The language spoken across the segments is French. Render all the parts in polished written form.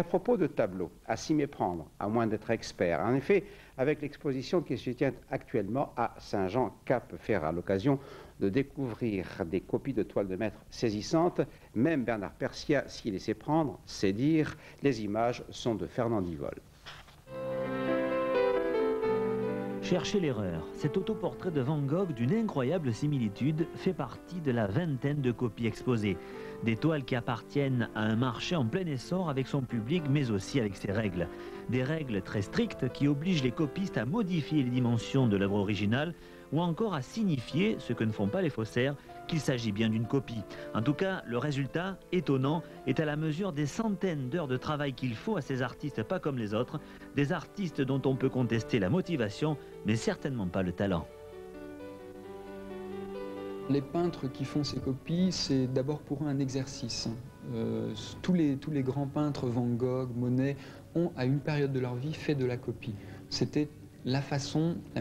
À propos de tableaux, à s'y méprendre, à moins d'être expert. En effet, avec l'exposition qui se tient actuellement à Saint-Jean-Cap-Ferrat, à l'occasion de découvrir des copies de toiles de maître saisissantes, même Bernard Persia s'y laissait prendre, c'est dire, les images sont de Fernand Divolle. Cherchez l'erreur. Cet autoportrait de Van Gogh d'une incroyable similitude fait partie de la vingtaine de copies exposées. Des toiles qui appartiennent à un marché en plein essor avec son public, mais aussi avec ses règles. Des règles très strictes qui obligent les copistes à modifier les dimensions de l'œuvre originale ou encore à signifier, ce que ne font pas les faussaires, qu'il s'agit bien d'une copie. En tout cas, le résultat, étonnant, est à la mesure des centaines d'heures de travail qu'il faut à ces artistes pas comme les autres, des artistes dont on peut contester la motivation, mais certainement pas le talent. Les peintres qui font ces copies, c'est d'abord pour eux un exercice. Tous les grands peintres, Van Gogh, Monet, ont à une période de leur vie fait de la copie. C'était la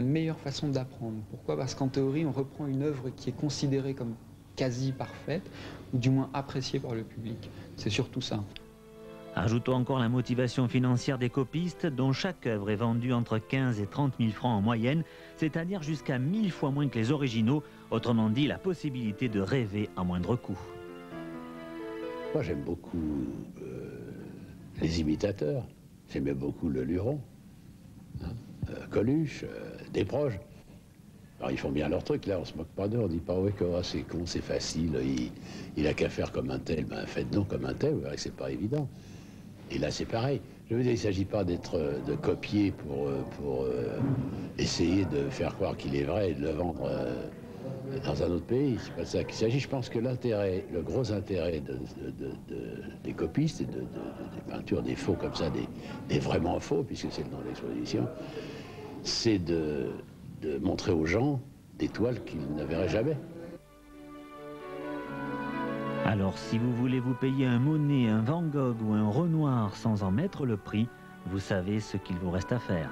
meilleure façon d'apprendre. Pourquoi? Parce qu'en théorie, on reprend une œuvre qui est considérée comme quasi parfaite, ou du moins appréciée par le public. C'est surtout ça. Ajoutons encore la motivation financière des copistes, dont chaque œuvre est vendue entre 15 et 30 000 francs en moyenne, c'est-à-dire jusqu'à 1000 fois moins que les originaux, autrement dit la possibilité de rêver à moindre coût. Moi j'aime beaucoup les imitateurs, j'aimais beaucoup le Luron, hein, Coluche, Desproges. Alors ils font bien leur truc, là on se moque pas d'eux, on dit pas ouais que c'est con, c'est facile, il a qu'à faire comme un tel, ben faites donc comme un tel, vous verrez que c'est pas évident. Et là c'est pareil, je veux dire il ne s'agit pas de copier pour essayer de faire croire qu'il est vrai et de le vendre dans un autre pays, c'est pas de ça qu'il s'agit. Je pense que l'intérêt, le gros intérêt des copistes et des peintures, des faux comme ça, des vraiment faux, puisque c'est le nom de l'exposition, c'est de montrer aux gens des toiles qu'ils ne verraient jamais. Alors si vous voulez vous payer un Monet, un Van Gogh ou un Renoir sans en mettre le prix, vous savez ce qu'il vous reste à faire.